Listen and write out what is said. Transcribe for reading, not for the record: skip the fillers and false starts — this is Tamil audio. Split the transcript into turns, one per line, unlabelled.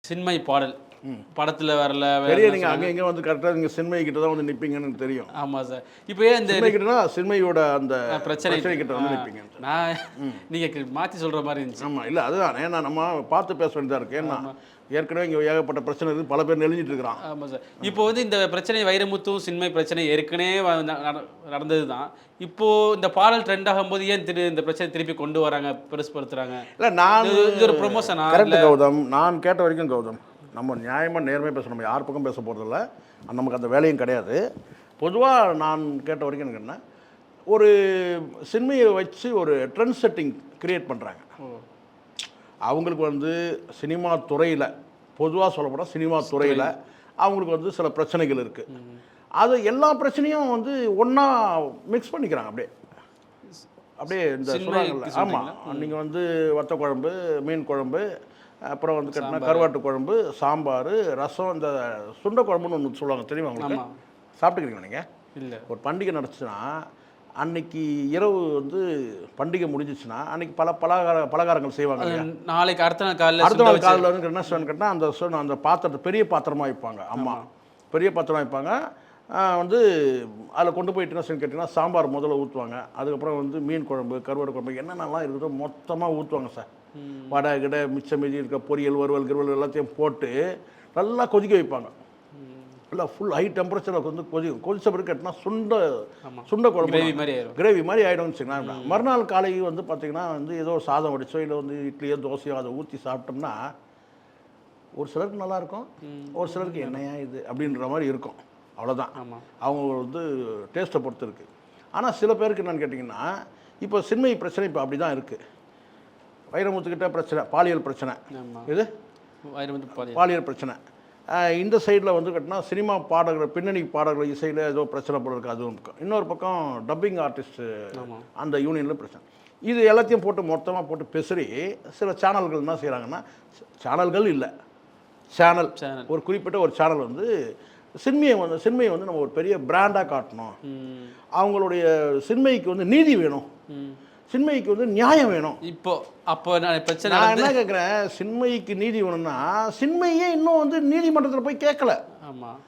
சின்மை பாடல் படத்துல வரல
பெரிய நீங்கள் அங்கே இங்கே வந்து கரெக்டாக நீங்கள் சின்மை கிட்ட தான் வந்து நிற்பீங்கன்னு எனக்கு தெரியும்.
ஆமா சார். இப்போ ஏன் இந்த
சின்மை கிட்டனா சின்மையோட அந்த
பிரச்சனை
கிட்ட வந்து நிற்பீங்க.
நான் நீங்க மாத்தி சொல்ற மாதிரி இருந்துச்சு.
ஆமாம், இல்லை அதுதான் ஏன்னா நம்ம பார்த்து பேச வேண்டியதாக இருக்குது. ஏன்னா ஏற்கனவே இங்கே ஏகப்பட்ட பிரச்சனை இருக்குது, பல பேர் நெளிஞ்சிட்டு இருக்கிறான்.
ஆமாம் சார். இப்போ வந்து இந்த பிரச்சனை வைரமுத்தும் சின்மை பிரச்சனை ஏற்கனவே நடந்தது தான். இப்போ இந்த பாடல் ட்ரெண்ட் ஆகும்போது ஏன் இந்த பிரச்சனை திருப்பி கொண்டு வராங்க, பெருசுப்படுத்துறாங்க?
இல்லை நான்
இது ஒரு ப்ரொமோஷனா?
கரெக்ட் கௌதம், நான் கேட்ட வரைக்கும் கௌதம், நம்ம நியாயமாக நேர்மையாக பேச, நம்ம யார் பக்கம் பேச போகிறதில்ல, நமக்கு அந்த வேலையும் கிடையாது. பொதுவாக நான் கேட்ட வரைக்கும் எனக்கு என்ன, ஒரு சின்மையை வச்சு ஒரு ட்ரெண்ட் செட்டிங் கிரியேட் பண்ணுறாங்க. அவங்களுக்கு வந்து சினிமா துறையில், பொதுவாக சொல்லப்போனால் சினிமா துறையில் அவங்களுக்கு வந்து சில பிரச்சனைகள் இருக்குது. அது எல்லா பிரச்சனையும் வந்து ஒன்றா மிக்ஸ் பண்ணிக்கிறாங்க. அப்படியே இந்த சொல்கிறாங்கல்ல. ஆமாம், நீங்கள் வந்து வத்த குழம்பு, மீன் குழம்பு, அப்புறம் வந்து கட்டினா கருவாட்டு குழம்பு, சாம்பார், ரசம், இந்த சுண்டை குழம்புன்னு ஒன்று சொல்லுவாங்க, தெரியுமா உங்களுக்கு? சாப்பிட்டுக்கிறீங்க நீங்கள்? இல்லை. ஒரு பண்டிகை நடந்துச்சுன்னா அன்னைக்கு இரவு வந்து பண்டிகை முடிஞ்சிச்சுன்னா அன்னைக்கு பல பலகாரங்கள் செய்வாங்க.
நாளைக்கு அடுத்த நாள்
காலையில் வந்து என்ன கேட்டால் அந்த பாத்திரத்தை பெரிய பாத்திரமாக வைப்பாங்க. அம்மா பெரிய பாத்திரம் வைப்பாங்க. வந்து அதில் கொண்டு போயிட்டு என்ன கேட்டிங்கன்னா சாம்பார் முதல்ல ஊற்றுவாங்க. அதுக்கப்புறம் வந்து மீன் குழம்பு, கருவாடு குழம்பு, என்னென்னலாம் இருக்குதோ மொத்தமாக ஊற்றுவாங்க சார். வடை கிட மிச்சம் மீதி இருக்க பொரியல், வறுவல் கிருவல் எல்லாத்தையும் போட்டு நல்லா கொதிக்க வைப்பாங்க. இல்லை ஃபுல் ஹை டெம்பரேச்சரில் வந்து கொதிச்ச பிறகு கட்டினா சுண்டை குழம்பு கிரேவி மாதிரி ஆகிடும்னு வச்சுக்கோங்க. மறுநாள் காலைக்கு வந்து பார்த்திங்கன்னா வந்து ஏதோ சாதம் வடிச்சோ இல்லை வந்து இட்லியோ தோசையோ அதை ஊற்றி சாப்பிட்டோம்னா ஒரு சிலருக்கு நல்லாயிருக்கும், ஒரு சிலருக்கு என்னையா இது அப்படின்ற மாதிரி இருக்கும். அவ்வளோதான், அவங்க வந்து டேஸ்ட்டை பொறுத்து இருக்குது. ஆனால் சில பேருக்கு என்னென்னு கேட்டிங்கன்னா, இப்போ சின்மை பிரச்சனை இப்போ அப்படி தான் இருக்குது. வைரமுத்துக்கிட்ட பிரச்சனை, பாலியல் பிரச்சனை, இது பாலியல் பிரச்சனை. இந்த சைடில் வந்து கட்டினா சினிமா பாடகர், பின்னணி பாடகர் இசையில் ஏதோ பிரச்சனை போல இருக்குது, அதுவும் இருக்கும். இன்னொரு பக்கம் டப்பிங் ஆர்டிஸ்ட்டு அந்த யூனியனில் பிரச்சனை. இது எல்லாத்தையும் போட்டு மொத்தமாக போட்டு பெசரி சில சேனல்கள் என்ன செய்கிறாங்கன்னா, சேனல்கள் இல்லை, சேனல் ஒரு குறிப்பிட்ட ஒரு சேனல் வந்து சின்மையை வந்து நம்ம ஒரு பெரிய பிராண்டாக காட்டணும், அவங்களுடைய சின்மைக்கு வந்து நீதி வேணும், சின்மைக்கு வந்து நியாயம் வேணும்.
அப்போ பிரச்சனை
நான் என்ன கேட்குறேன், சின்மைக்கு நீதி வேணும்னா சின்மையே இன்னும் வந்து நீதிமன்றத்தில் போய் கேட்கல.
ஆமாம்,